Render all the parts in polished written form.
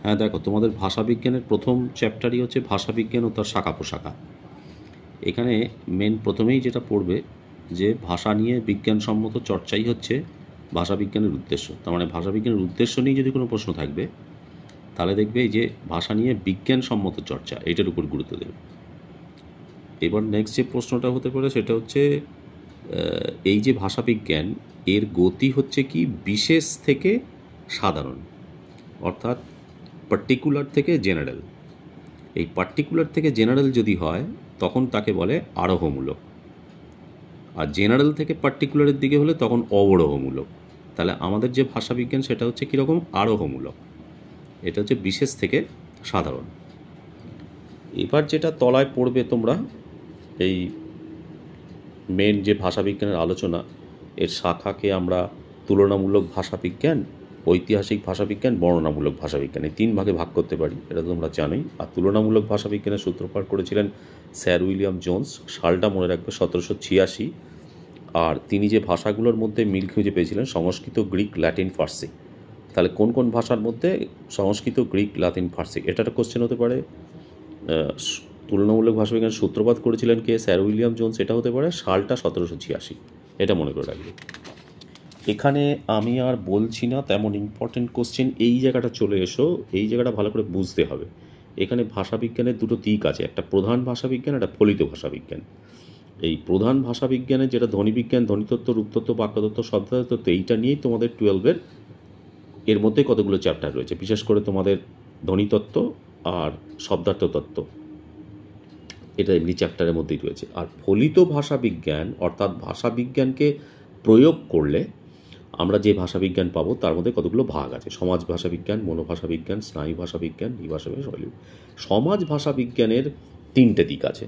হ্যাঁ দেখো, তোমাদের ভাষাবিজ্ঞানের প্রথম চ্যাপ্টারই হচ্ছে ভাষাবিজ্ঞান ও তার শাখা প্রশাখা। এখানে মেন প্রথমেই যেটা পড়বে যে ভাষা নিয়ে বিজ্ঞানসম্মত চর্চাই হচ্ছে ভাষাবিজ্ঞানের উদ্দেশ্য। তার মানে ভাষাবিজ্ঞানের উদ্দেশ্য নিয়ে যদি কোনো প্রশ্ন থাকবে তাহলে দেখবে এই যে ভাষা নিয়ে বিজ্ঞানসম্মত চর্চা, এটার উপর গুরুত্ব দেবে। এবার নেক্সট যে প্রশ্নটা হতে পারে সেটা হচ্ছে এই যে ভাষাবিজ্ঞান, এর গতি হচ্ছে কি বিশেষ থেকে সাধারণ, অর্থাৎ পার্টিকুলার থেকে জেনারেল। এই পার্টিকুলার থেকে জেনারেল যদি হয় তখন তাকে বলে আরোহমূলক, আর জেনারেল থেকে পার্টিকুলারের দিকে হলে তখন অবরোহমূলক। তাহলে আমাদের যে ভাষাবিজ্ঞান সেটা হচ্ছে কীরকম? আরোহমূলক। এটা হচ্ছে বিশেষ থেকে সাধারণ। এবার যেটা তলায় পড়বে তোমরা, এই মেন যে ভাষাবিজ্ঞানের আলোচনা, এর শাখাকে আমরা তুলনামূলক ভাষাবিজ্ঞান, ঐতিহাসিক ভাষাবিজ্ঞান, বর্ণনামূলক ভাষাবিজ্ঞান, এই 3 ভাগে ভাগ করতে পারি, এটা তোমরা জানোই। আর তুলনামূলক ভাষাবিজ্ঞানের সূত্রপাত করেছিলেন স্যার উইলিয়াম জোন্স, সালটা মনে রাখবে 1786। আর তিনি যে ভাষাগুলোর মধ্যে মিল খুঁজে পেয়েছিলেন সংস্কৃত, গ্রিক, ল্যাটিন, ফার্সি। তাহলে কোন কোন ভাষার মধ্যে সংস্কৃত, গ্রিক, ল্যাটিন, ফার্সি, এটা একটা কোশ্চেন হতে পারে। তুলনামূলক ভাষাবিজ্ঞানের সূত্রপাত করেছিলেন কে? স্যার উইলিয়াম জোন্স, এটা হতে পারে সালটা 1786, এটা মনে করে রাখবে। এখানে আমি আর বলছি না তেমন ইম্পর্টেন্ট কোশ্চেন, এই জায়গাটা চলে এসো, এই জায়গাটা ভালো করে বুঝতে হবে। এখানে ভাষাবিজ্ঞানের দুটো দিক আছে, একটা প্রধান ভাষাবিজ্ঞান, একটা ফলিত ভাষাবিজ্ঞান। এই প্রধান ভাষাবিজ্ঞানের যেটা ধ্বনিবিজ্ঞান, ধ্বনিতত্ত্ব, রূপতত্ত্ব, বাক্যতত্ত্ব, শব্দার্থতত্ত্ব, এইটা নিয়েই তোমাদের 12-এর এর মধ্যে কতগুলো চ্যাপ্টার রয়েছে, বিশেষ করে তোমাদের ধ্বনিতত্ত্ব আর শব্দার্থতত্ত্ব, এটা এমনি চ্যাপ্টারের মধ্যেই রয়েছে। আর ফলিত ভাষাবিজ্ঞান অর্থাৎ ভাষাবিজ্ঞানকে প্রয়োগ করলে আমরা যে ভাষাবিজ্ঞান পাবো তার মধ্যে কতগুলো ভাগ আছে: সমাজ ভাষাবিজ্ঞান, মনোভাষাবিজ্ঞান, স্নায়ু ভাষাবিজ্ঞান, নিভাষাবিজ্ঞান, শৈলী। সমাজ ভাষাবিজ্ঞানের 3টে দিক আছে,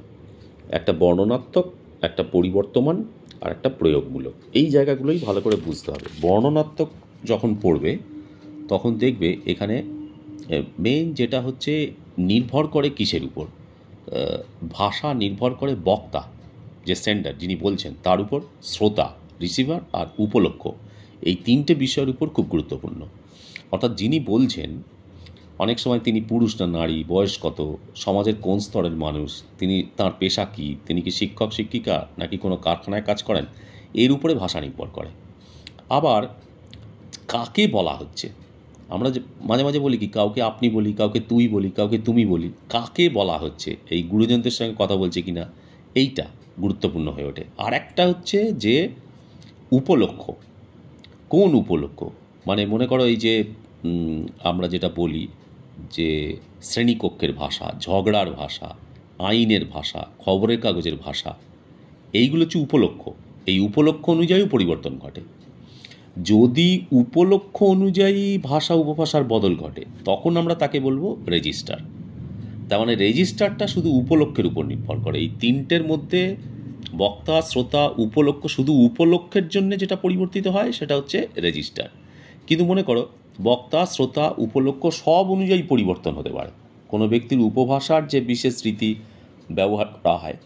একটা বর্ণনাত্মক, একটা পরিবর্তমান, আর একটা প্রয়োগমূলক। এই জায়গাগুলোই ভালো করে বুঝতে হবে। বর্ণনাত্মক যখন পড়বে তখন দেখবে এখানে মেন যেটা হচ্ছে নির্ভর করে কিসের উপর? ভাষা নির্ভর করে বক্তা, যে সেন্ডার, যিনি বলছেন, তার উপর, শ্রোতা, রিসিভার, আর উপলক্ষ, এই 3টে বিষয়ের উপর খুব গুরুত্বপূর্ণ। অর্থাৎ যিনি বলছেন, অনেক সময় তিনি পুরুষ না নারী, বয়স কত, সমাজের কোন স্তরের মানুষ, তিনি, তার পেশা কী, তিনি কি শিক্ষক, শিক্ষিকা, নাকি কোনো কারখানায় কাজ করেন, এর উপরে ভাষা নির্ভর করে। আবার কাকে বলা হচ্ছে, আমরা যে মাঝে মাঝে বলি কি, কাউকে আপনি বলি, কাউকে তুই বলি, কাউকে তুমি বলি, কাকে বলা হচ্ছে, এই গুরুজনদের সঙ্গে কথা বলছে কিনা, এইটা গুরুত্বপূর্ণ হয়ে ওঠে। আর একটা হচ্ছে যে উপলক্ষ, কোন উপলক্ষ, মানে মনে করো এই যে আমরা যেটা বলি যে শ্রেণীকক্ষের ভাষা, ঝগড়ার ভাষা, আইনের ভাষা, খবরের কাগজের ভাষা, এইগুলো হচ্ছে উপলক্ষ। এই উপলক্ষ অনুযায়ী পরিবর্তন ঘটে। যদি উপলক্ষ অনুযায়ী ভাষা উপভাষার বদল ঘটে তখন আমরা তাকে বলবো রেজিস্টার। তার মানে রেজিস্টারটা শুধু উপলক্ষের উপর নির্ভর করে। এই 3টের মধ্যে বক্তা, শ্রোতা, উপলক্ষ, শুধু উপলক্ষের জন্য যেটা পরিবর্তিত হয় সেটা হচ্ছে রেজিস্টার। কিন্তু মনে করো বক্তা, শ্রোতা, উপলক্ষ সব অনুযায়ী পরিবর্তন হতে পারে। কোনো ব্যক্তির উপভাষার যে বিশেষ রীতি ব্যবহার করা হয়,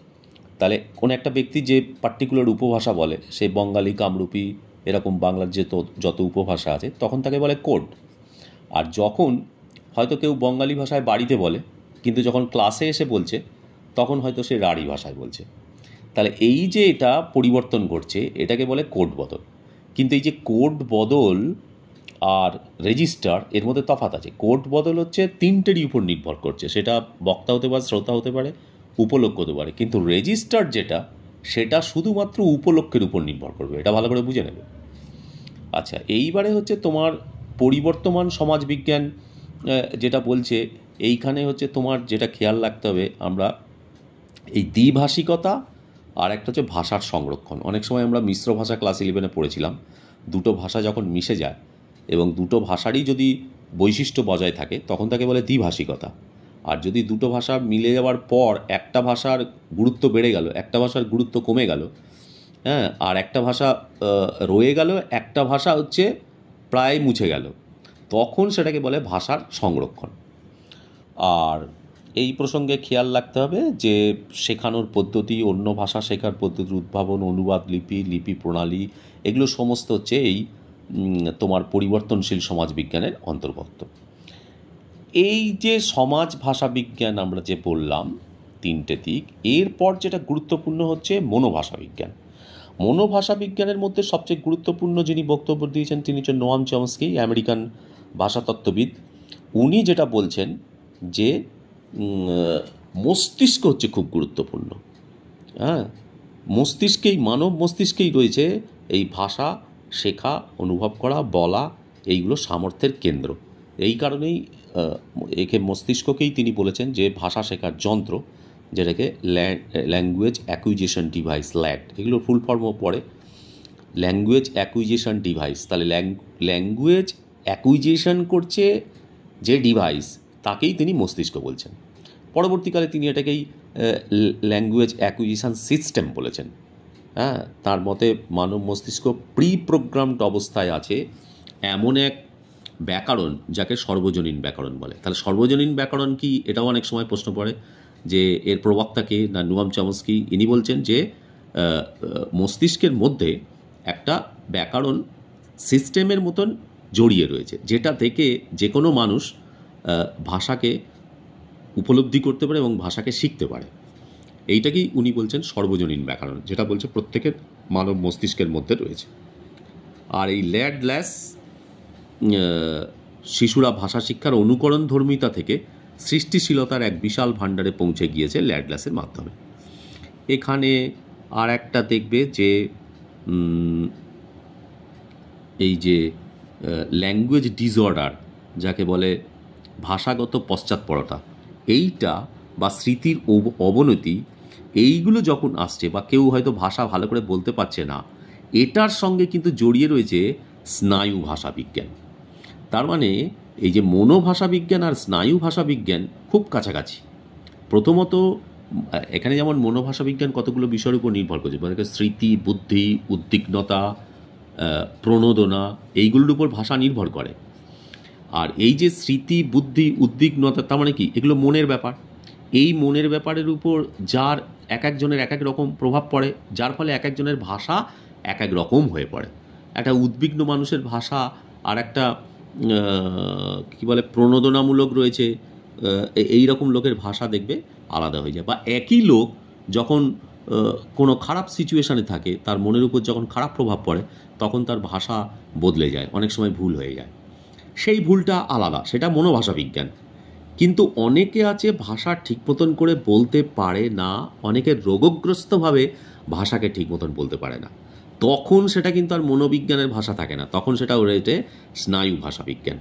তাহলে কোনো একটা ব্যক্তি যে পার্টিকুলার উপভাষা বলে, সে বঙ্গালী, কামরূপী, এরকম বাংলার যে যত উপভাষা আছে, তখন তাকে বলে কোড। আর যখন হয়তো কেউ বঙ্গালী ভাষায় বাড়িতে বলে, কিন্তু যখন ক্লাসে এসে বলছে তখন হয়তো সে রাঢ়ী ভাষায় বলছে। তাহলে এই যে এটা পরিবর্তন ঘটছে, এটাকে বলে কোড বদল। কিন্তু এই যে কোড বদল আর রেজিস্টার, এর মধ্যে তফাৎ আছে। কোড বদল হচ্ছে 3টেরই উপর নির্ভর করছে, সেটা বক্তা হতে পারে, শ্রোতা হতে পারে, উপলক্ষ হতে পারে। কিন্তু রেজিস্টার যেটা, সেটা শুধুমাত্র উপলক্ষের উপর নির্ভর করবে। এটা ভালো করে বুঝে নেবে। আচ্ছা, এইবারে হচ্ছে তোমার পরিবর্তমান সমাজবিজ্ঞান যেটা বলছে, এইখানে হচ্ছে তোমার যেটা খেয়াল রাখতে হবে, আমরা এই দ্বিভাষিকতা আর একটা হচ্ছে ভাষার সংরক্ষণ। অনেক সময় আমরা মিশ্র ভাষা ক্লাস 11-এ পড়েছিলাম। দুটো ভাষা যখন মিশে যায় এবং দুটো ভাষারই যদি বৈশিষ্ট্য বজায় থাকে তখন তাকে বলে দ্বিভাষিকতা। আর যদি দুটো ভাষা মিলে যাওয়ার পর একটা ভাষার গুরুত্ব বেড়ে গেল, একটা ভাষার গুরুত্ব কমে গেল, হ্যাঁ, আর একটা ভাষা রয়ে গেল, একটা ভাষা হচ্ছে প্রায় মুছে গেল, তখন সেটাকে বলে ভাষার সংরক্ষণ। আর এই প্রসঙ্গে খেয়াল রাখতে হবে যে শেখানোর পদ্ধতি, অন্য ভাষা শেখার পদ্ধতির উদ্ভাবন, অনুবাদ, লিপি প্রণালী, এগুলো সমস্ত হচ্ছে এই তোমার পরিবর্তনশীল সমাজবিজ্ঞানের অন্তর্ভুক্ত। এই যে সমাজ ভাষাবিজ্ঞান আমরা যে বললাম তিনটে দিক, এরপর যেটা গুরুত্বপূর্ণ হচ্ছে মনোভাষাবিজ্ঞান। মনোভাষাবিজ্ঞানের মধ্যে সবচেয়ে গুরুত্বপূর্ণ যিনি বক্তব্য দিয়েছেন তিনি হচ্ছেন নোয়াম চমস্কি, আমেরিকান ভাষাতত্ত্ববিদ। উনি যেটা বলছেন যে মস্তিষ্ক হচ্ছে খুব গুরুত্বপূর্ণ। হ্যাঁ, মস্তিষ্কেই, মানব মস্তিষ্কেই রয়েছে এই ভাষা শেখা, অনুভব করা, বলা, এইগুলো সামর্থ্যের কেন্দ্র। এই কারণেই একে মস্তিষ্ককেই তিনি বলেছেন যে ভাষা শেখার যন্ত্র, যেটাকে ল্যাঙ্গুয়েজ অ্যাকুইজিশন ডিভাইস, ল্যাট, এগুলো ফুল ফর্মও পড়ে, ল্যাঙ্গুয়েজ অ্যাকুইজিশন ডিভাইস। তাহলে ল্যাঙ্গুয়েজ অ্যাকুইজিশন করছে যে ডিভাইস, তাকেই তিনি মস্তিষ্ক বলছেন। পরবর্তীকালে তিনি এটাকেই ল্যাঙ্গুয়েজ অ্যাকুইজিশন সিস্টেম বলেছেন। হ্যাঁ, তার মতে মানব মস্তিষ্ক প্রি প্রোগ্রামড অবস্থায় আছে এমন এক ব্যাকরণ যাকে সর্বজনীন ব্যাকরণ বলে। তাহলে সর্বজনীন ব্যাকরণ কি, এটাও অনেক সময় প্রশ্ন পড়ে যে এর প্রবক্তাকে না নোয়াম চমস্কি। ইনি বলছেন যে মস্তিষ্কের মধ্যে একটা ব্যাকরণ সিস্টেমের মতন জড়িয়ে রয়েছে, যেটা থেকে যে কোনো মানুষ ভাষাকে উপলব্ধি করতে পারে এবং ভাষাকে শিখতে পারে। এইটাকেই উনি বলছেন সর্বজনীন ব্যাকরণ, যেটা বলছে প্রত্যেকের মানব মস্তিষ্কের মধ্যে রয়েছে। আর এই ল্যাডল্যাস শিশুরা ভাষা শিক্ষার অনুকরণ ধর্মিতা থেকে সৃষ্টিশীলতার এক বিশাল ভাণ্ডারে পৌঁছে গিয়েছে ল্যাডল্যাসের মাধ্যমে। এখানে আর একটা দেখবে যে এই যে ল্যাঙ্গুয়েজ ডিসঅর্ডার যাকে বলে ভাষাগত পশ্চাৎপরতা, এইটা বা স্মৃতির অবনতি, এইগুলো যখন আসছে বা কেউ হয়তো ভাষা ভালো করে বলতে পারছে না, এটার সঙ্গে কিন্তু জড়িয়ে রয়েছে স্নায়ু ভাষাবিজ্ঞান। তার মানে এই যে মনোভাষাবিজ্ঞান আর স্নায়ু ভাষাবিজ্ঞান খুব কাছাকাছি। প্রথমত এখানে যেমন মনোভাষাবিজ্ঞান কতগুলো বিষয়ের উপর নির্ভর করছে, মানে স্মৃতি, বুদ্ধি, উদ্বিগ্নতা, প্রণোদনা, এইগুলোর উপর ভাষা নির্ভর করে। আর এই যে স্মৃতি, বুদ্ধি, উদ্বিগ্নতা, তার মানে কি, এগুলো মনের ব্যাপার। এই মনের ব্যাপারের উপর যার এক একজনের এক এক রকম প্রভাব পড়ে, যার ফলে এক একজনের ভাষা এক এক রকম হয়ে পড়ে। একটা উদ্বিগ্ন মানুষের ভাষা আর একটা কী বলে প্রণোদনামূলক রয়েছে, এই রকম লোকের ভাষা দেখবে আলাদা হয়ে যায়। বা একই লোক যখন কোনো খারাপ সিচুয়েশানে থাকে, তার মনের উপর যখন খারাপ প্রভাব পড়ে, তখন তার ভাষা বদলে যায়, অনেক সময় ভুল হয়ে যায়। সেই ভুলটা আলাদা, সেটা মনোভাষা বিজ্ঞান। কিন্তু অনেকে আছে ভাষা ঠিক মতন করে বলতে পারে না, অনেকে রোগগ্রস্তভাবে ভাষাকে ঠিক মতন বলতে পারে না, তখন সেটা কিন্তু আর মনোবিজ্ঞানের ভাষা থাকে না, তখন সেটা রয়েছে স্নায়ু ভাষাবিজ্ঞান।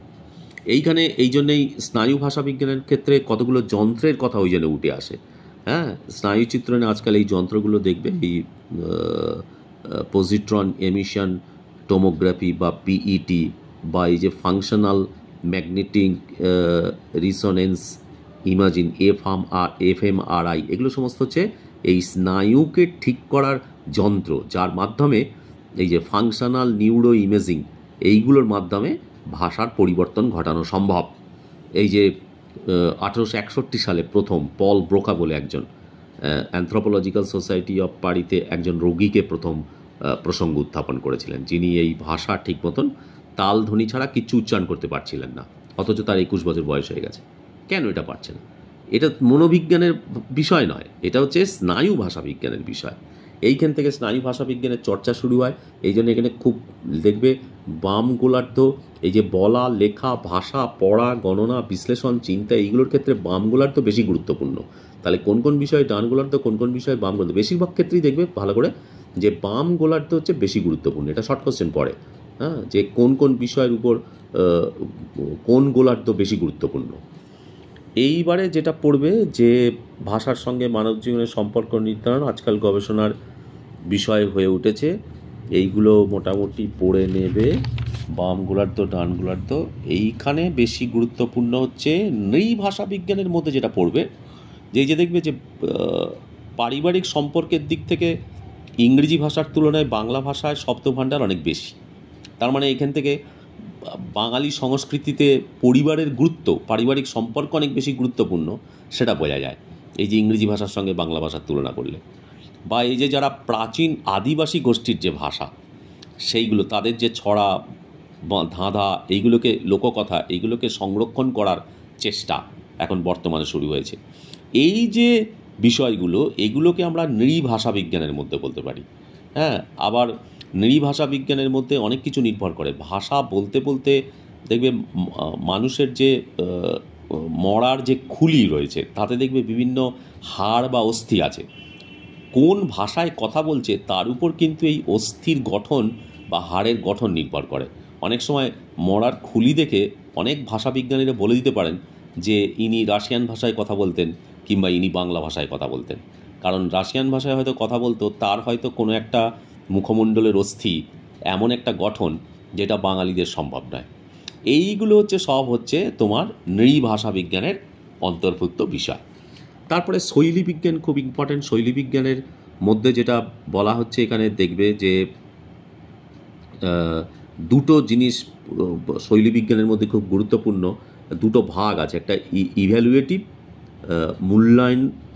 এইখানে এই জন্যেই স্নায়ু ভাষাবিজ্ঞানের ক্ষেত্রে কতগুলো যন্ত্রের কথা ওই জন্য উঠে আসে। হ্যাঁ, স্নায়ু চিত্রণে আজকাল এই যন্ত্রগুলো দেখবে, এই পজিট্রন এমিশন টোমোগ্রাফি বা পিইটি, বা এই যে functional magnetic resonance imagine, fMRI, এগুলো সমস্ত হচ্ছে এই স্নায়ুকে ঠিক করার যন্ত্র, যার মাধ্যমে এই যে ফাংশনাল নিউরো ইমেজিং, এইগুলোর মাধ্যমে ভাষার পরিবর্তন ঘটানো সম্ভব। এই যে 1861 সালে প্রথম পল ব্রোকা বলে একজন অ্যানথ্রোপোলজিক্যাল সোসাইটি অফ পারিতে একজন রোগীকে প্রথম প্রসঙ্গ উত্থাপন করেছিলেন, যিনি এই ভাষা ঠিক মতন তাল ধ্বনি ছাড়া কিচ্ছু উচ্চারণ করতে পারছিলেন না, অথচ তার 21 বছর বয়স হয়ে গেছে। কেন এটা পারছে না? এটা মনোবিজ্ঞানের বিষয় নয়, এটা হচ্ছে স্নায়ু ভাষাবিজ্ঞানের বিষয়। এইখান থেকে স্নায়ু ভাষাবিজ্ঞানের চর্চা শুরু হয়। এই জন্য এখানে খুব দেখবে বাম গোলার্ধ, এই যে বলা, লেখা, ভাষা, পড়া, গণনা, বিশ্লেষণ, চিন্তা, এইগুলোর ক্ষেত্রে বাম গোলার্ধ বেশি গুরুত্বপূর্ণ। তাহলে কোন কোন বিষয়ে ডান গোলার্ধ, কোন কোন বিষয়ে বাম গোলার্ধ, বেশিরভাগ ক্ষেত্রেই দেখবে ভালো করে যে বাম গোলার্ধ হচ্ছে বেশি গুরুত্বপূর্ণ। এটা শর্ট কোশ্চেন পড়ে, হ্যাঁ, যে কোন কোন বিষয়ের উপর কোন গোলার্ধ বেশি গুরুত্বপূর্ণ। এইবারে যেটা পড়বে যে ভাষার সঙ্গে মানব জীবনের সম্পর্ক নির্ধারণ আজকাল গবেষণার বিষয় হয়ে উঠেছে, এইগুলো মোটামুটি পড়ে নেবে। বাম গোলার্ধ, ডান গোলার্ধ, এইখানে বেশি গুরুত্বপূর্ণ হচ্ছে নৃভাষা বিজ্ঞানের মধ্যে যেটা পড়বে, যে দেখবে যে পারিবারিক সম্পর্কের দিক থেকে ইংরেজি ভাষার তুলনায় বাংলা ভাষায় শব্দভাণ্ডার অনেক বেশি। তার মানে এখান থেকে বাঙালি সংস্কৃতিতে পরিবারের গুরুত্ব, পারিবারিক সম্পর্ক অনেক বেশি গুরুত্বপূর্ণ, সেটা বোঝা যায় এই যে ইংরেজি ভাষার সঙ্গে বাংলা ভাষার তুলনা করলে। বা এই যে যারা প্রাচীন আদিবাসী গোষ্ঠীর যে ভাষা, সেইগুলো তাদের যে ছড়া, ধাঁধা, এইগুলোকে, লোককথা, এইগুলোকে সংরক্ষণ করার চেষ্টা এখন বর্তমানে শুরু হয়েছে। এই যে বিষয়গুলো, এগুলোকে আমরা নৃভাষা বিজ্ঞানের মধ্যে বলতে পারি। হ্যাঁ, আবার নৃভাষা বিজ্ঞানের মধ্যে অনেক কিছু নির্ভর করে। ভাষা বলতে বলতে দেখবে মানুষের যে মরার যে খুলি রয়েছে তাতে দেখবে বিভিন্ন হাড় বা অস্থি আছে। কোন ভাষায় কথা বলছে তার উপর কিন্তু এই অস্থির গঠন বা হাড়ের গঠন নির্ভর করে। অনেক সময় মরার খুলি দেখে অনেক ভাষাবিজ্ঞানীরা বলে দিতে পারেন যে ইনি রাশিয়ান ভাষায় কথা বলতেন কিংবা ইনি বাংলা ভাষায় কথা বলতেন। কারণ রাশিয়ান ভাষায় হয়তো কথা বলতো, তার হয়তো কোনো একটা মুখমণ্ডলের অস্থি এমন একটা গঠন যেটা বাঙালিদের সম্ভব নয়। এইগুলো সব হচ্ছে তোমার নৃভাষা বিজ্ঞানের অন্তর্ভুক্ত বিষয়। তারপরে শৈলী বিজ্ঞান খুব ইম্পর্টেন্ট। শৈলী বিজ্ঞানের মধ্যে যেটা বলা হচ্ছে এখানে দেখবে যে দুটো জিনিস শৈলী বিজ্ঞানের মধ্যে খুব গুরুত্বপূর্ণ, দুটো ভাগ আছে। একটা ইভ্যালুয়েটিভ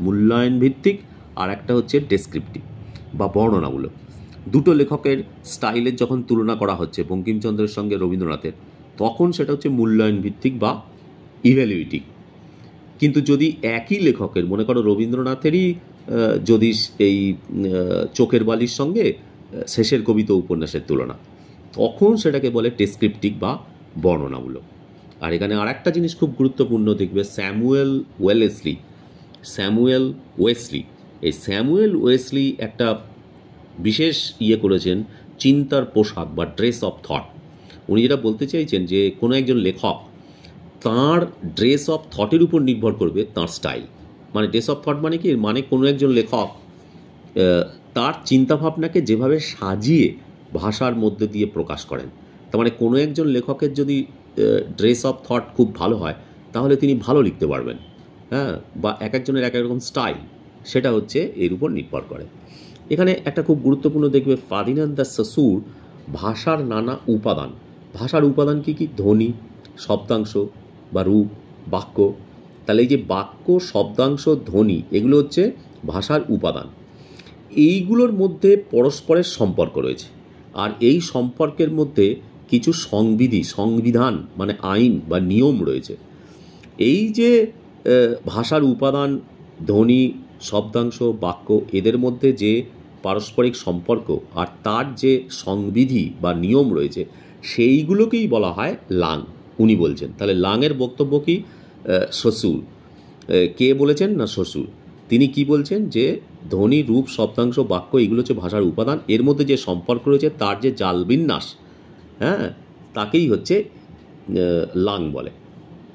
মূল্যায়ন ভিত্তিক, আর একটা হচ্ছে ডেসক্রিপটিভ বা বর্ণনামূলক। দুটো লেখকের স্টাইলের যখন তুলনা করা হচ্ছে বঙ্কিমচন্দ্রের সঙ্গে রবীন্দ্রনাথের, তখন সেটা হচ্ছে মূল্যায়ন ভিত্তিক বা ইভ্যালুয়েটিভ। কিন্তু যদি একই লেখকের, মনে করো রবীন্দ্রনাথেরই যদি এই চোখের বালির সঙ্গে শেষের কবিতা উপন্যাসের তুলনা, তখন সেটাকে বলে ডেসক্রিপটিভ বা বর্ণনামূলক। আর এখানে আর একটা জিনিস খুব গুরুত্বপূর্ণ দেখবে, স্যামুয়েল ওয়েসলি। এই স্যামুয়েল ওয়েসলি একটা বিশেষ করেছেন, চিন্তার পোশাক বা ড্রেস অফ থট। উনি যেটা বলতে চাইছেন যে কোনো একজন লেখক তাঁর ড্রেস অফ থটের উপর নির্ভর করবে তাঁর স্টাইল। মানে ড্রেস অফ থট মানে কি, মানে কোনো একজন লেখক তার চিন্তাভাবনাকে যেভাবে সাজিয়ে ভাষার মধ্যে দিয়ে প্রকাশ করেন। তার মানে কোনো একজন লেখকের যদি ড্রেস অফ থট খুব ভালো হয় তাহলে তিনি ভালো লিখতে পারবেন। হ্যাঁ, বা এক একজনের এক এক রকম স্টাইল, সেটা এর উপর নির্ভর করে। এখানে একটা খুব গুরুত্বপূর্ণ দেখবে, ফার্দিনান্দ দ্য সসুর ভাষার নানা উপাদান। ভাষার উপাদান কি কি? ধ্বনি, শব্দাংশ বা রূপ, বাক্য। তাহলে এই যে বাক্য, শব্দাংশ, ধ্বনি, এগুলো ভাষার উপাদান। এইগুলোর মধ্যে পরস্পরের সম্পর্ক রয়েছে, আর এই সম্পর্কের মধ্যে কিছু সংবিধান মানে আইন বা নিয়ম রয়েছে। এই যে ভাষার উপাদান, ধ্বনি, শব্দাংশ, বাক্য, এদের মধ্যে যে পারস্পরিক সম্পর্ক আর তার যে সংবিধি বা নিয়ম রয়েছে, সেইগুলোকেই বলা হয় লাং। উনি বলছেন। তাহলে লাংয়ের বক্তব্য কি? সসুর কে বলেছেন না, শ্বশুর। তিনি কি বলছেন যে ধ্বনি, রূপ, শব্দাংশ, বাক্য, এগুলো ভাষার উপাদান। এর মধ্যে যে সম্পর্ক রয়েছে, তার যে জালবিন্যাস, হ্যাঁ, তাকেই লাং বলে।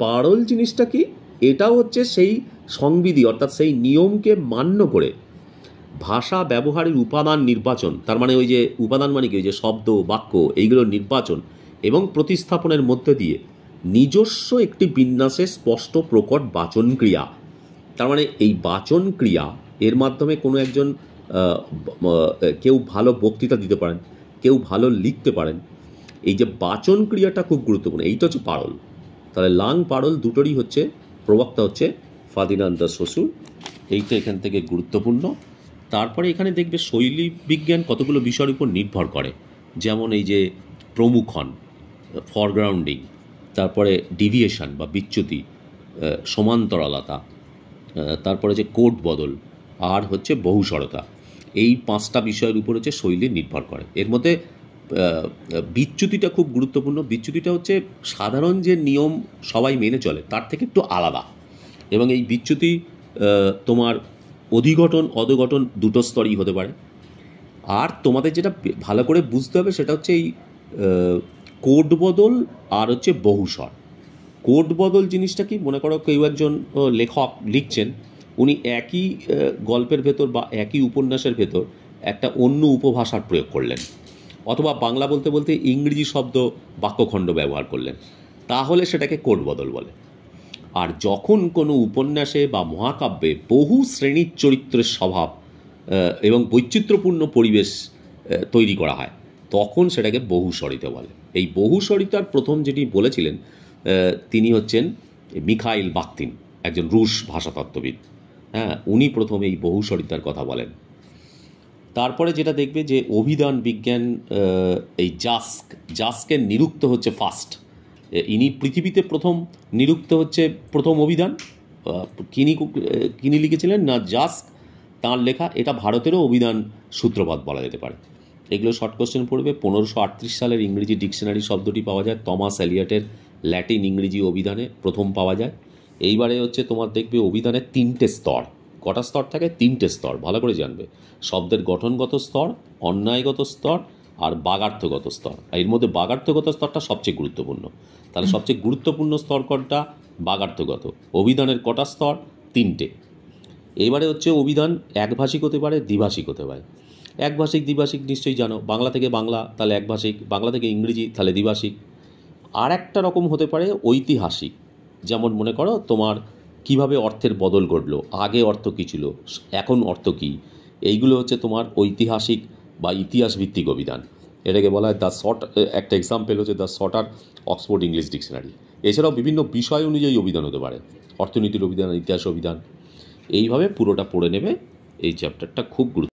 পারল জিনিসটা কি? এটাও সেই সংবিধি, অর্থাৎ সেই নিয়মকে মান্য করে ভাষা ব্যবহারের উপাদান নির্বাচন। তার মানে ওই যে উপাদান মানে কি, ওই যে শব্দ, বাক্য, এইগুলোর নির্বাচন এবং প্রতিস্থাপনের মধ্যে দিয়ে নিজস্ব একটি বিন্যাসে স্পষ্ট প্রকট বাচন ক্রিয়া। তার মানে এই বাচন ক্রিয়া, এর মাধ্যমে কোনো একজন কেউ ভালো বক্তৃতা দিতে পারেন, কেউ ভালো লিখতে পারেন। এই যে বাচন ক্রিয়াটা খুব গুরুত্বপূর্ণ, এইটা পারল। তাহলে লাং পারল দুটোরই প্রবক্তা ফার্দিনান্দ দ্য সসুর। এইটা এখান থেকে গুরুত্বপূর্ণ। তারপরে এখানে দেখবে শৈলী বিজ্ঞান কতগুলো বিষয়ের উপর নির্ভর করে, যেমন এই যে প্রমুখন, ফরগ্রাউন্ডিং, তারপরে ডিভিয়েশন বা বিচ্যুতি, সমান্তরালতা, তারপরে যে কোড বদল, আর বহুস্বরতা। এই পাঁচটা বিষয়ের উপর শৈলী নির্ভর করে। এর মধ্যে বিচ্যুতিটা খুব গুরুত্বপূর্ণ। বিচ্যুতিটা সাধারণ যে নিয়ম সবাই মেনে চলে তার থেকে একটু আলাদা, এবং এই বিচ্যুতি তোমার অধিঘটন, অধঘটন দুটো স্তরই হতে পারে। আর তোমাদের যেটা ভালো করে বুঝতে হবে সেটা এই কোড বদল আর বহুস্বর। কোড বদল জিনিসটা কি? মনে করো কেউ একজন লেখক লিখছেন, উনি একই গল্পের ভেতর বা একই উপন্যাসের ভেতর একটা অন্য উপভাষার প্রয়োগ করলেন, অথবা বাংলা বলতে বলতে ইংরেজি শব্দ, বাক্যখণ্ড ব্যবহার করলেন, তাহলে সেটাকে কোড বদল বলে। আর যখন কোনো উপন্যাসে বা মহাকাব্যে বহু শ্রেণীর চরিত্রের স্বভাব এবং বৈচিত্র্যপূর্ণ পরিবেশ তৈরি করা হয়, তখন সেটাকে বহুস্বরিতা বলে। এই বহুস্বরিতার প্রথম যেটি বলেছিলেন তিনি মিখাইল বাখতিন, একজন রুশ ভাষাতত্ত্ববিদ। হ্যাঁ, উনি প্রথম এই বহুস্বরিতার কথা বলেন। তারপরে যেটা দেখবে যে অভিধান বিজ্ঞান, এই জাস্কের নিরুক্ত ফার্স্ট, ইনি পৃথিবীতে প্রথম নিরুক্ত হচ্ছে প্রথম অভিধান। কিনি লিখেছিলেন না জাস্ক, তাঁর লেখা। এটা ভারতেরও অভিধান সূত্রপাত বলা যেতে পারে। এগুলো শর্ট কোশ্চেন পড়বে। 1538 সালের ইংরেজি ডিকশনারি শব্দটি পাওয়া যায় টমাস এলিয়টের ল্যাটিন ইংরেজি অভিধানে প্রথম পাওয়া যায়। এইবারে হচ্ছে তোমার দেখবে অভিধানের 3টে স্তর। কটা স্তর থাকে? 3টে স্তর, ভালো করে জানবে। শব্দের গঠনগত স্তর, অন্যায়গত স্তর আর বাগার্থগত স্তর। এর মধ্যে বাগার্থগত স্তরটা সবচেয়ে গুরুত্বপূর্ণ। তাহলে সবচেয়ে গুরুত্বপূর্ণ স্তর কোনটা? বাগার্থগত। অভিধানের কটা স্তর? 3টে। এবারে হচ্ছে অভিধান একভাষিক হতে পারে, দ্বিভাষিক হতে পারে। একভাষিক দ্বিভাষিক নিশ্চয়ই জানো, বাংলা থেকে বাংলা তাহলে একভাষিক, বাংলা থেকে ইংরেজি তাহলে দ্বিভাষিক। আর একটা রকম হতে পারে ঐতিহাসিক, যেমন মনে করো তোমার কিভাবে অর্থের বদল ঘটলো, আগে অর্থ কী ছিল, এখন অর্থ কী, এইগুলো হচ্ছে তোমার ঐতিহাসিক বা ইতিহাস ভিত্তিক অভিধান। এটাকে বলা হয় দ্য শর্ট। একটা এক্সাম্পল হচ্ছে the Shorter Oxford English Dictionary. এছাড়াও বিভিন্ন বিষয় অনুযায়ী অভিধান হতে পারে, অর্থনীতির অভিধান, ইতিহাস অভিধান। এইভাবে পুরোটা পড়ে নেবে। এই চ্যাপ্টারটা খুব গুরুত্ব।